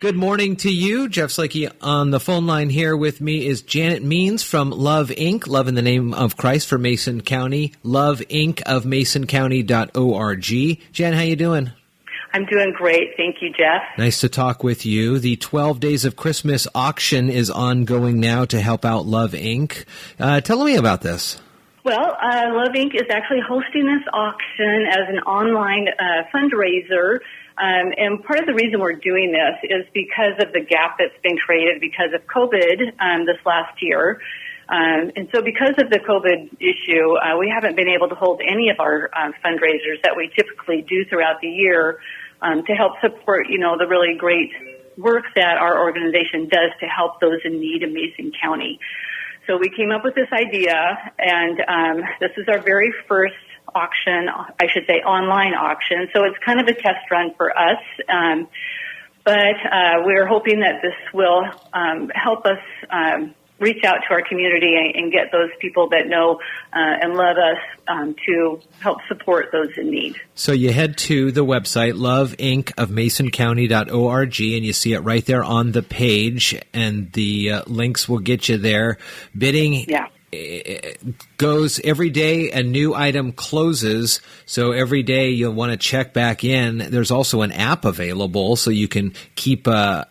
Good morning to you. Jeff Slakey on the phone line here with me is Janet Means from Love Inc., Love in the Name of Christ for Mason County, Love Inc. of masoncounty.org. Jan, how you doing? I'm doing great. Thank you, Jeff. Nice to talk with you. The 12 Days of Christmas auction is ongoing now to help out Love Inc. Tell me about this. Well, Love Inc. is actually hosting this auction as an online fundraiser. And part of the reason we're doing this is because of the gap that's been created because of COVID this last year. And so because of the COVID issue, we haven't been able to hold any of our fundraisers that we typically do throughout the year to help support, the really great work that our organization does to help those in need in Mason County. So we came up with this idea, and this is our very first auction, I should say online auction. So it's kind of a test run for us. But we're hoping that this will help us reach out to our community and get those people that know and love us to help support those in need. So you head to the website, loveinc.of masoncounty.org, and you see it right there on the page, and the links will get you there. Bidding goes every day, a new item closes, so every day you'll want to check back in. There's also an app available, so you can keep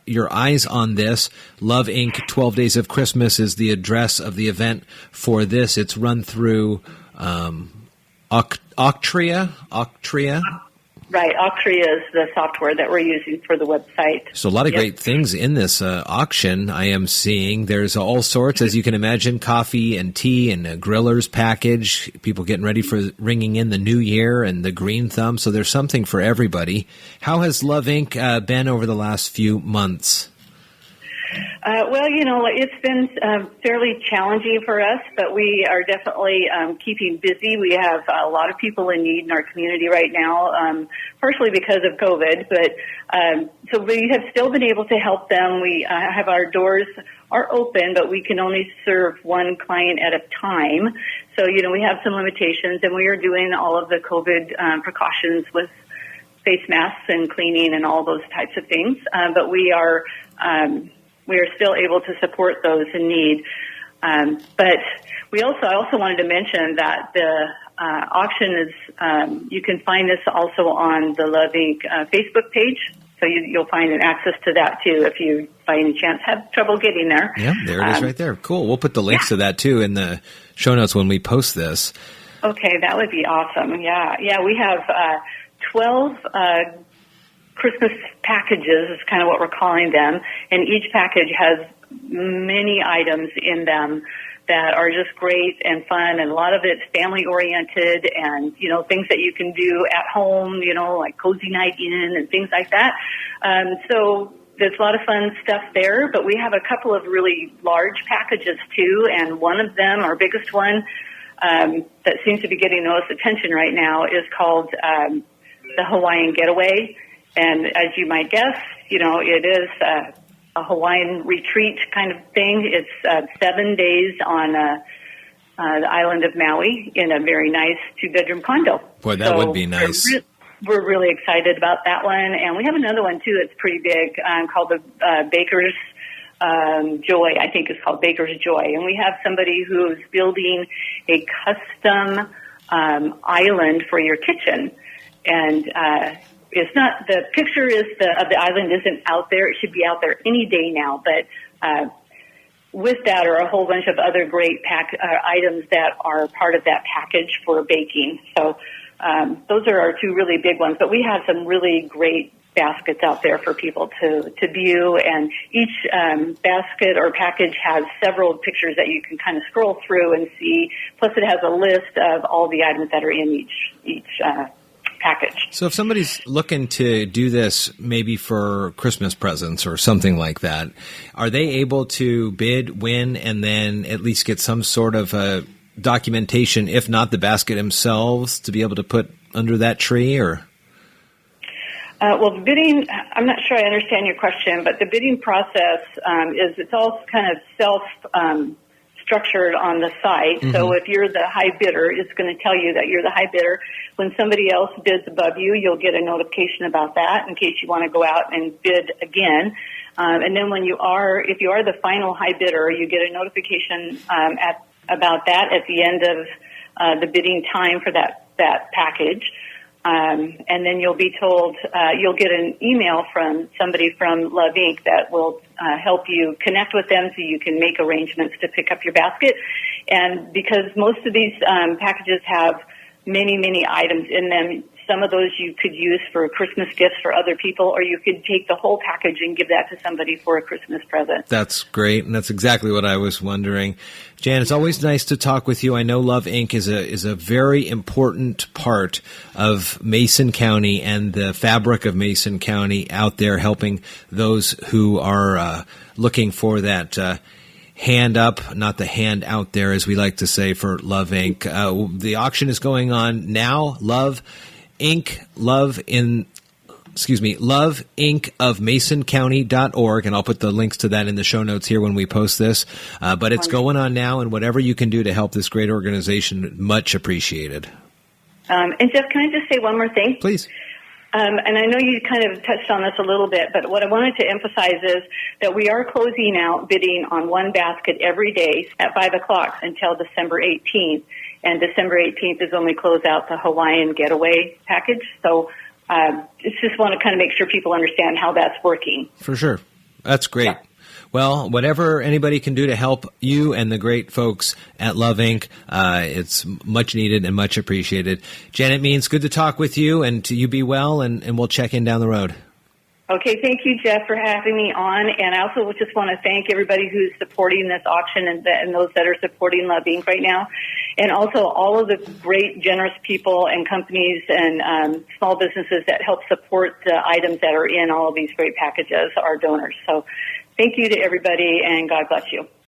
your eyes on this. Love Inc. 12 Days of Christmas is the address of the event for this. It's run through Octria. Right, Octria is the software that we're using for the website. So a lot of great things in this auction I am seeing. There's all sorts, as you can imagine, coffee and tea and a griller's package, people getting ready for ringing in the new year and the green thumb. So there's something for everybody. How has Love Inc. Been over the last few months? Well, it's been fairly challenging for us, but we are definitely keeping busy. We have a lot of people in need in our community right now, partially because of COVID, but so we have still been able to help them. We have our doors are open, but we can only serve one client at a time. So, we have some limitations, and we are doing all of the COVID precautions with face masks and cleaning and all those types of things, but we are still able to support those in need. But I also wanted to mention that the auction is, you can find this also on the Love Inc. Facebook page. So you'll find an access to that too if you by any chance have trouble getting there. Yeah, there it is right there. Cool. We'll put the links to that too in the show notes when we post this. Okay, that would be awesome. Yeah, we have 12 Christmas packages is kind of what we're calling them, and each package has many items in them that are just great and fun, and a lot of it's family oriented and things that you can do at home, like cozy night in and things like that. So there's a lot of fun stuff there, but we have a couple of really large packages too, and one of them, our biggest one, that seems to be getting the most attention right now is called the Hawaiian Getaway. And as you might guess, it is a Hawaiian retreat kind of thing. It's 7 days on the island of Maui in a very nice 2-bedroom condo. Boy, that would be nice. We're really excited about that one. And we have another one, too, that's pretty big called the Baker's Joy. I think it's called Baker's Joy. And we have somebody who's building a custom island for your kitchen. And it's not, the picture of the island isn't out there. It should be out there any day now. But with that are a whole bunch of other great items that are part of that package for baking. So those are our two really big ones. But we have some really great baskets out there for people to view. And each basket or package has several pictures that you can kind of scroll through and see. Plus it has a list of all the items that are in each package. So if somebody's looking to do this maybe for Christmas presents or something like that, are they able to bid, win, and then at least get some sort of documentation, if not the basket themselves, to be able to put under that tree? Or well, the bidding, I'm not sure I understand your question, but the bidding process it's all kind of structured on the site. Mm-hmm. So if you're the high bidder, it's going to tell you that you're the high bidder. When somebody else bids above you, you'll get a notification about that in case you want to go out and bid again. And then if you are the final high bidder, you get a notification about that at the end of the bidding time for that package. And then you'll be told, you'll get an email from somebody from Love Inc. that will help you connect with them so you can make arrangements to pick up your basket. And because most of these packages have many, many items in them, some of those you could use for Christmas gifts for other people, or you could take the whole package and give that to somebody for a Christmas present. That's great, and that's exactly what I was wondering. Jan, it's always nice to talk with you. I know Love Inc. is a very important part of Mason County and the fabric of Mason County out there, helping those who are looking for that hand up, not the hand out there, as we like to say, for Love Inc. The auction is going on now. Love Inc. Love Inc. of MasonCounty.org, and I'll put the links to that in the show notes here when we post this. But it's going on now, and whatever you can do to help this great organization, much appreciated. And Jeff, can I just say one more thing? Please. And I know you kind of touched on this a little bit, but what I wanted to emphasize is that we are closing out bidding on one basket every day at 5 o'clock until December 18th. And December 18th is when we close out the Hawaiian Getaway package. So just want to kind of make sure people understand how that's working. For sure. That's great. Yeah. Well, whatever anybody can do to help you and the great folks at Love Inc., it's much needed and much appreciated. Janet Means, good to talk with you, and to you be well, and we'll check in down the road. Okay, thank you, Jeff, for having me on. And I also just want to thank everybody who's supporting this auction and those that are supporting Love Inc. right now. And also all of the great, generous people and companies and small businesses that help support the items that are in all of these great packages, our donors. So thank you to everybody, and God bless you.